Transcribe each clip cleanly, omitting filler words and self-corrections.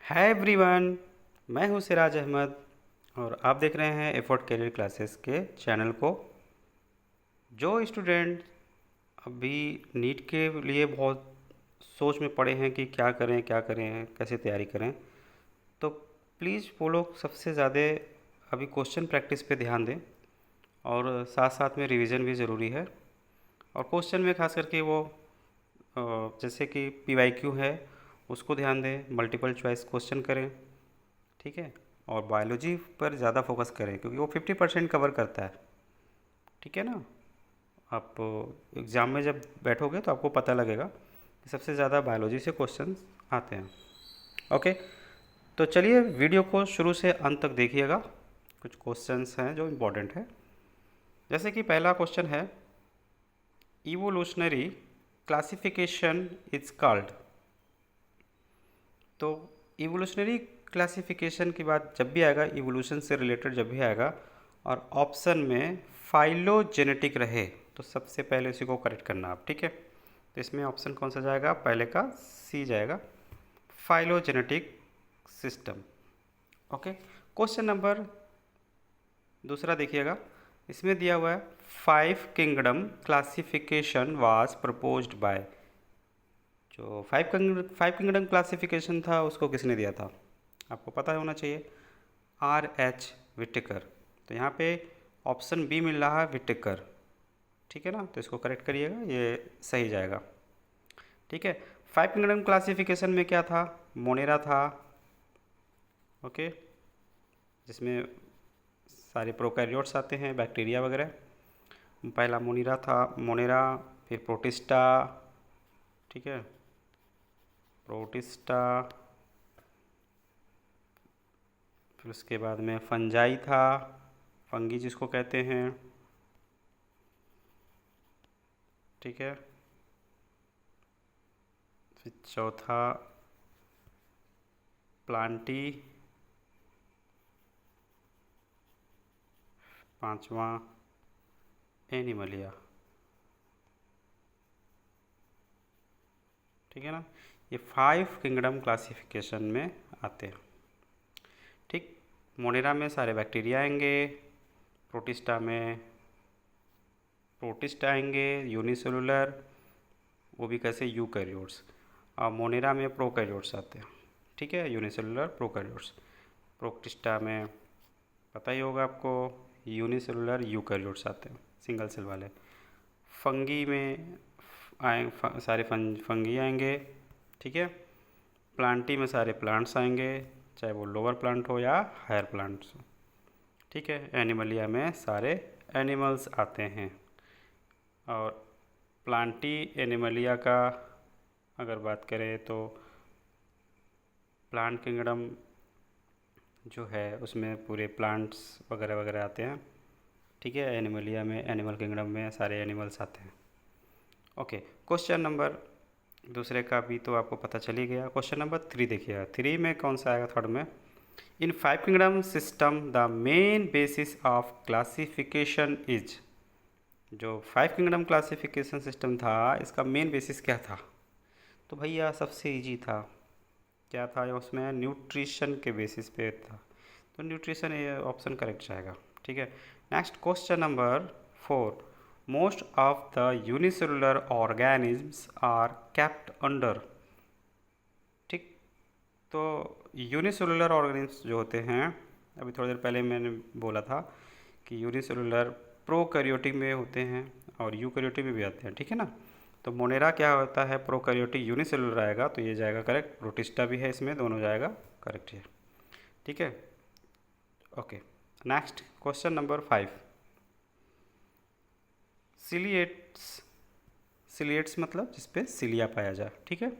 Hi everyone, मैं हूं सिराज अहमद और आप देख रहे हैं एफर्ट करियर क्लासेस के चैनल को। जो स्टूडेंट अभी नीट के लिए बहुत सोच में पड़े हैं कि क्या करें कैसे तैयारी करें, तो प्लीज़ वो लोग सबसे ज़्यादा अभी क्वेश्चन प्रैक्टिस पे ध्यान दें और साथ साथ में रिवीजन भी ज़रूरी है। और क्वेश्चन में खास करके वो जैसे कि पीवाईक्यू है उसको ध्यान दें, मल्टीपल चॉइस क्वेश्चन करें, ठीक है। और बायोलॉजी पर ज़्यादा फोकस करें क्योंकि वो 50% कवर करता है, ठीक है ना। आप एग्ज़ाम में जब बैठोगे तो आपको पता लगेगा कि सबसे ज़्यादा बायोलॉजी से क्वेश्चन आते हैं। ओके, तो चलिए वीडियो को शुरू से अंत तक देखिएगा। कुछ क्वेश्चंस हैं जो इम्पोर्टेंट है। जैसे कि पहला क्वेश्चन है, इवोल्यूशनरी क्लासिफिकेशन इज कॉल्ड। तो इवोल्यूशनरी क्लासिफिकेशन की बात जब भी आएगा, इवोल्यूशन से रिलेटेड जब भी आएगा और ऑप्शन में फाइलोजेनेटिक रहे तो सबसे पहले उसी को करेक्ट करना आप, ठीक है। तो इसमें ऑप्शन कौन सा जाएगा? पहले का सी जाएगा, phylogenetic system. Okay, question number दूसरा देखिएगा, इसमें दिया हुआ है 5 kingdom classification was proposed by. जो फाइव किंगडम क्लासिफिकेशन था उसको किसने दिया था? आपको पता होना चाहिए, R.H. विटेकर। तो यहाँ पे ऑप्शन बी मिल रहा है विटेकर, ठीक है ना। तो इसको करेक्ट करिएगा, ये सही जाएगा, ठीक है। 5 किंगडम क्लासिफिकेशन में क्या था? मोनेरा था, ओके, जिसमें सारे प्रोकैरियोट्स आते हैं, बैक्टीरिया वगैरह। पहला मोनेरा, फिर प्रोटिस्टा, ठीक है, प्रोटिस्टा, फिर उसके बाद में फंजाई था, फंगी जिसको कहते हैं, ठीक है। फिर चौथा प्लांटी, पांचवा एनिमलिया, ठीक है ना। ये 5 किंगडम क्लासिफिकेशन में आते हैं, ठीक। मोनेरा में सारे बैक्टीरिया आएंगे, प्रोटिस्ट आएंगे, यूनिसेलुलर, वो भी कैसे, यूकैरियोट्स। और मोनेरा में प्रोकैरियोट्स आते हैं, ठीक है, यूनिसेलुलर प्रोकैरियोट्स। प्रोटिस्टा में पता ही होगा आपको, यूनिसेलुलर यूकैरियोट्स आते हैं, सिंगल सेल वाले। फंगी में सारे फंगी आएंगे, ठीक है। प्लांटी में सारे प्लांट्स आएंगे, चाहे वो लोअर प्लांट हो या हायर प्लांट्स हो, ठीक है। एनिमलिया में सारे एनिमल्स आते हैं। और प्लांटी एनिमलिया का अगर बात करें तो प्लांट किंगडम जो है उसमें पूरे प्लांट्स वगैरह वगैरह आते हैं, ठीक है। एनिमलिया में, एनिमल किंगडम में सारे एनिमल्स आते हैं। ओके, क्वेश्चन नंबर दूसरे का भी तो आपको पता चल ही गया। क्वेश्चन नंबर 3 देखिएगा, 3 में कौन सा आएगा? थर्ड में, इन 5 kingdom system the main basis of classification is. जो 5 किंगडम क्लासिफिकेशन सिस्टम था इसका मेन बेसिस क्या था? तो भैया सबसे इजी था, क्या था उसमें? न्यूट्रिशन के बेसिस पे था, तो न्यूट्रिशन ये ऑप्शन करेक्ट जाएगा, ठीक है। Next question number 4, most of the unicellular organisms are kept under, ठीक। तो यूनिसेलुलर ऑर्गेनिज्म्स जो होते हैं, अभी थोड़ी देर पहले मैंने बोला था कि यूनिसेलुलर प्रोकैरियोटिक में होते हैं और यूकैरियोटिक में भी आते हैं, ठीक है ना। तो मोनेरा क्या होता है? प्रोकैरियोटिक, यूनिसेलुलर आएगा तो ये जाएगा करेक्ट। प्रोटिस्टा भी है इसमें, दोनों जाएगा करेक्ट है, ठीक है। Okay, next question number 5, ciliates. Ciliates मतलब जिसपे सिलिया पाया जाए, ठीक है।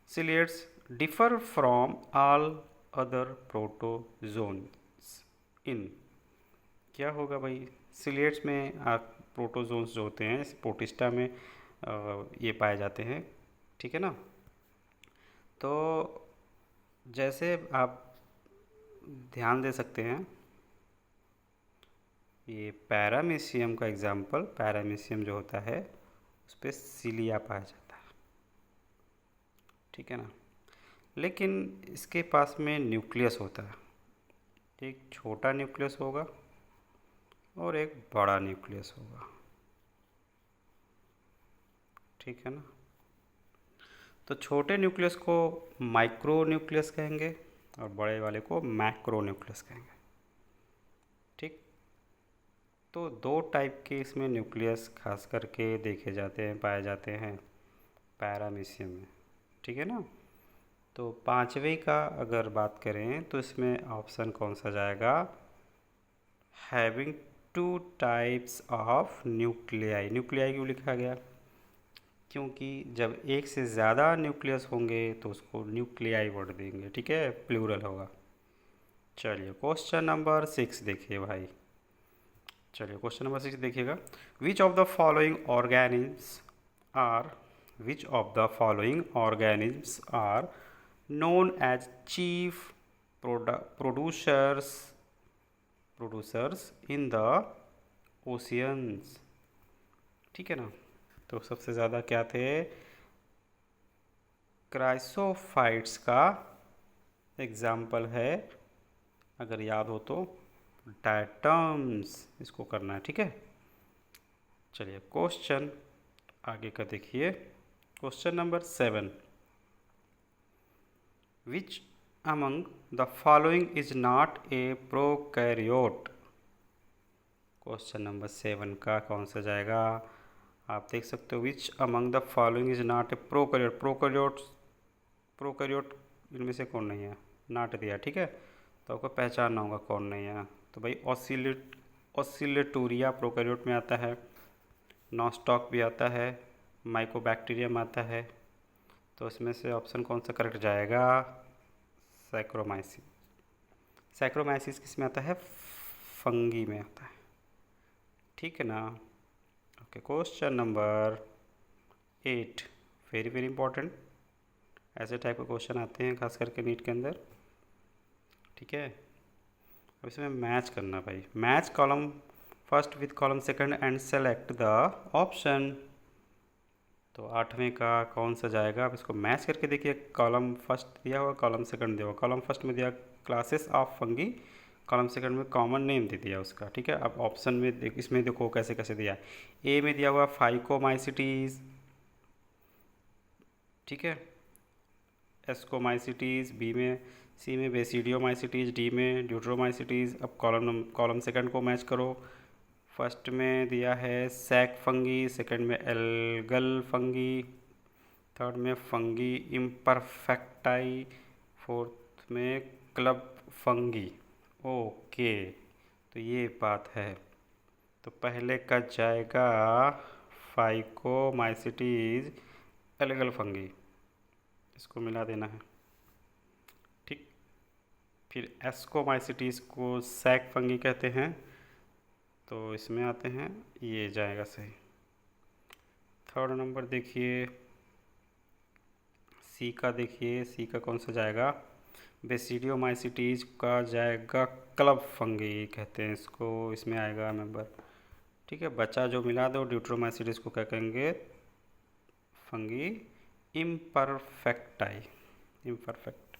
Ciliates differ from all other protozoans in. क्या होगा भाई? सिलिएट्स में प्रोटोजोन्स जो होते हैं, इस प्रोटिस्टा में ये पाए जाते हैं, ठीक है ना। तो जैसे आप ध्यान दे सकते हैं, ये पैरामीशियम का एग्जाम्पल, पैरामीशियम जो होता है उस पर सिलिया पाया जाता है, ठीक है ना। लेकिन इसके पास में न्यूक्लियस होता है, एक छोटा न्यूक्लियस होगा और एक बड़ा न्यूक्लियस होगा, ठीक है ना। तो छोटे न्यूक्लियस को माइक्रो न्यूक्लियस कहेंगे और बड़े वाले को मैक्रो न्यूक्लियस कहेंगे, ठीक। तो दो टाइप के इसमें न्यूक्लियस खास करके देखे जाते हैं, पाए जाते हैं पैरामीशियम में, ठीक है ना। तो पांचवें का अगर बात करें तो इसमें ऑप्शन कौन सा जाएगा, having two types of nuclei. Nuclei क्यों लिखा गया, क्योंकि जब एक से ज़्यादा न्यूक्लियस होंगे तो उसको न्यूक्लियाई वर्ड देंगे, ठीक है, प्लूरल होगा। चलिए क्वेश्चन नंबर 6 देखिए भाई, चलिए क्वेश्चन नंबर 6 देखिएगा। Which of the following organisms are known as chief producers in the oceans, ठीक है ना। तो सबसे ज़्यादा क्या थे, क्राइसोफाइट्स का एग्जाम्पल है, अगर याद हो तो डायटम्स, इसको करना है, ठीक है। चलिए क्वेश्चन आगे का देखिए, question number 7, Which among the following is not a prokaryote? Question number 7 का कौन सा जाएगा, आप देख सकते हो, which among the following is not a prokaryote. Prokaryote इनमें से कौन नहीं है, नॉट दिया, ठीक है। तो आपको पहचानना होगा कौन नहीं है। तो भाई ऑसिलेटोरिया प्रोकैरियोट में आता है, नॉस्टॉक भी आता है, माइकोबैक्टीरियम आता है। तो इसमें से ऑप्शन कौन सा करेक्ट जाएगा, सैक्रोमाइसिस। सैक्रोमाइसिस किस में आता है, फंगी में आता है, ठीक है ना। Okay question number 8, very very important, ऐसे टाइप के क्वेश्चन आते हैं खास करके नीट के अंदर, ठीक है। अब इसमें मैच करना भाई, match column first with column second and select the option. तो 8वें का कौन सा जाएगा, आप इसको मैच करके देखिए। कॉलम फर्स्ट दिया हुआ, कॉलम सेकंड दिया हुआ, कॉलम फर्स्ट में दिया classes of fungi, column second में कॉमन नेम दे दिया उसका, ठीक है। अब ऑप्शन में इसमें देखो कैसे कैसे दिया है। ए में दिया हुआ फाइकोमाइसिटीज़, ठीक है, एस्कोमाइसिटीज़, बी में, सी में बेसिडियोमाइसिटीज़, डी में ड्यूट्रोमाइसिटीज़। अब कॉलम सेकंड को मैच करो, फर्स्ट में दिया है सैक फंगी, सेकंड में एल्गल फंगी, थर्ड में फंगी इम्परफेक्टाई, फोर्थ में क्लब फंगी। ओके, तो ये बात है। तो पहले का जाएगा फाइकोमाइसिटीज एल्गल फंगी, इसको मिला देना है, ठीक। फिर एस्कोमाइसिटीज को सैक फंगी कहते हैं, तो इसमें आते हैं, ये जाएगा सही। थर्ड नंबर देखिए, सी का देखिए, सी का कौन सा जाएगा, बेसिडियोमाइसिटीज का जाएगा क्लब फंगी कहते हैं इसको, इसमें आएगा नंबर, ठीक है। बच्चा जो मिला दो ड्यूट्रोमाइसिटीज को क्या कहेंगे, फंगी इम्परफेक्टाई, इम्परफेक्ट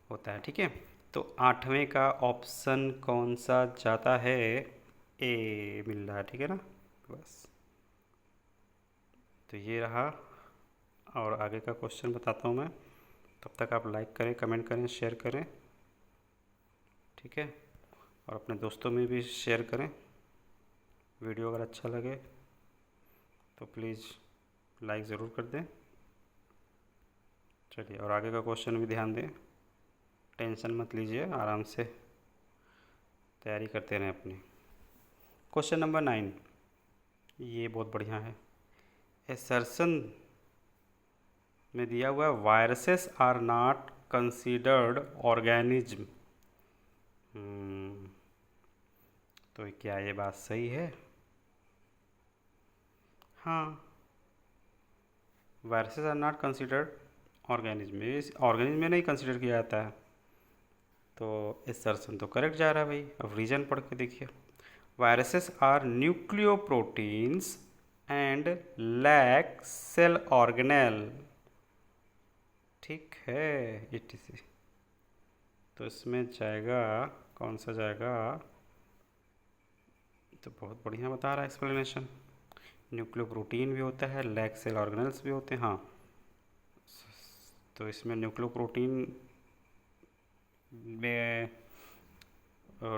होता है, ठीक है। तो 8वें का ऑप्शन कौन सा जाता है, ए मिल रहा है, ठीक है ना, बस। तो ये रहा, और आगे का क्वेश्चन बताता हूँ मैं, तब तक आप लाइक करें, कमेंट करें, शेयर करें, ठीक है। और अपने दोस्तों में भी शेयर करें। वीडियो अगर अच्छा लगे तो प्लीज़ लाइक ज़रूर कर दें। चलिए, और आगे का क्वेश्चन भी ध्यान दें, टेंशन मत लीजिए, आराम से तैयारी करते रहें अपनी। क्वेश्चन नंबर 9, ये बहुत बढ़िया है। एसर्शन में दिया हुआ है viruses are not considered organism. तो क्या ये बात सही है? हाँ, viruses are not considered organism, organism में नहीं कंसीडर किया जाता है, तो एसर्शन तो करेक्ट जा रहा है भाई। अब रीजन पढ़ के देखिए, viruses are nucleoproteins and lack cell organelle, ठीक है, ETC। तो इसमें जाएगा, कौन सा जाएगा? तो बहुत बढ़िया बता रहा है एक्सप्लेनेशन। न्यूक्लियोप्रोटीन भी होता है, लैग सेल ऑर्गेनेल्स भी होते हैं। हाँ, तो इसमें न्यूक्लियोप्रोटीन में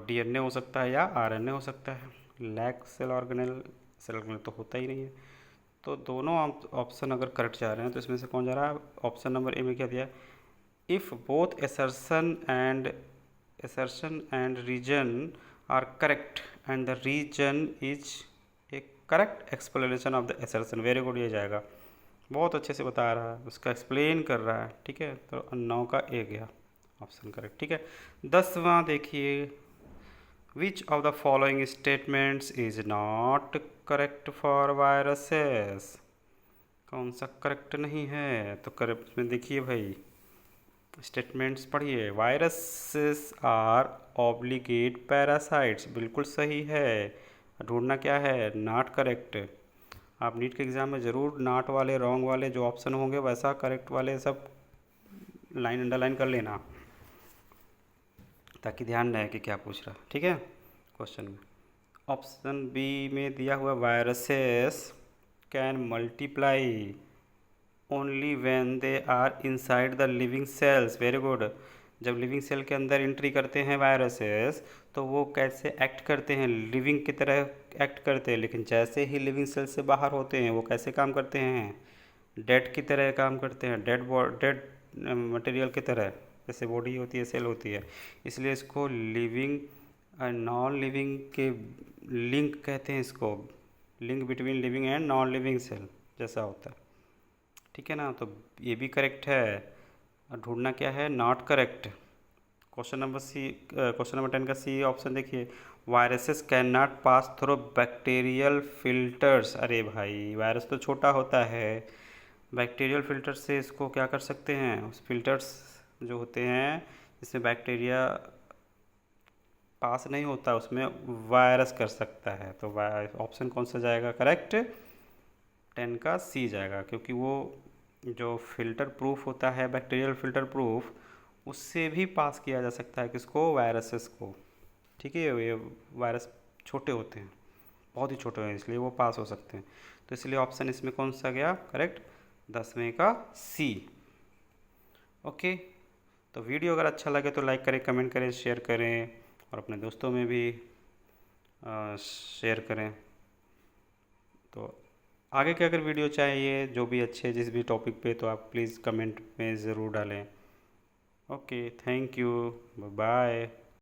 DNA हो सकता है या RNA हो सकता है। लैग सेल ऑर्गेनेल तो होता ही नहीं है। तो दोनों ऑप्शन अगर करेक्ट जा रहे हैं तो इसमें से कौन जा रहा है? ऑप्शन नंबर ए में क्या दिया? If both assertion and region are correct and the region is a correct explanation of the assertion। Very good, ये जाएगा। बहुत अच्छे से बता रहा है, उसका एक्सप्लेन कर रहा है। ठीक है, तो 9 का ए गया ऑप्शन करेक्ट। ठीक है, 10वां देखिए, विच of the following statements is not correct for viruses? कौन सा करेक्ट नहीं है? तो करेक्ट में देखिए भाई, स्टेटमेंट्स पढ़िए। वायरसेस आर ऑब्लिगेट पैरासाइट्स, बिल्कुल सही है। ढूंढना क्या है? Not correct. आप नीट के एग्ज़ाम में ज़रूर नॉट वाले, रॉन्ग वाले जो ऑप्शन होंगे वैसा करेक्ट वाले सब लाइन अंडरलाइन कर लेना, ताकि ध्यान रहे कि क्या पूछ रहा है। ठीक है, क्वेश्चन में ऑप्शन बी में दिया हुआ viruses can multiply only when they are inside the living cells. Very good. जब लिविंग सेल के अंदर एंट्री करते हैं वायरसेस तो वो कैसे एक्ट करते हैं? लिविंग की तरह एक्ट करते हैं, लेकिन जैसे ही लिविंग सेल से बाहर होते हैं वो कैसे काम करते हैं? डेड की तरह काम करते हैं, डेड मटेरियल की तरह, जैसे बॉडी होती है, सेल होती है। इसलिए इसको लिविंग नॉन लिविंग के लिंक कहते हैं, इसको link between living and non living cell जैसा होता है। ठीक है ना, तो ये भी करेक्ट है। और ढूंढना क्या है? Not correct. क्वेश्चन नंबर 10 का सी ऑप्शन देखिए, viruses can not pass through bacterial filters. अरे भाई, वायरस तो छोटा होता है, बैक्टीरियल फिल्टर से इसको क्या कर सकते हैं? उस फिल्टर्स जो होते हैं जिसमें बैक्टीरिया पास नहीं होता, उसमें वायरस कर सकता है। तो ऑप्शन कौन सा जाएगा करेक्ट? 10 का सी जाएगा, क्योंकि वो जो फिल्टर प्रूफ होता है, बैक्टीरियल फिल्टर प्रूफ, उससे भी पास किया जा सकता है किसको? वायरसेस को। ठीक है, ये वायरस छोटे होते हैं, बहुत ही छोटे हैं, इसलिए वो पास हो सकते हैं। तो इसलिए ऑप्शन इसमें कौन सा गया करेक्ट? 10वें का सी। ओके, तो वीडियो अगर अच्छा लगे तो लाइक करें, कमेंट करें, शेयर करें और अपने दोस्तों में भी शेयर करें। तो आगे के अगर वीडियो चाहिए जो भी अच्छे जिस भी टॉपिक पे, तो आप प्लीज़ कमेंट में ज़रूर डालें। Okay, thank you, bye.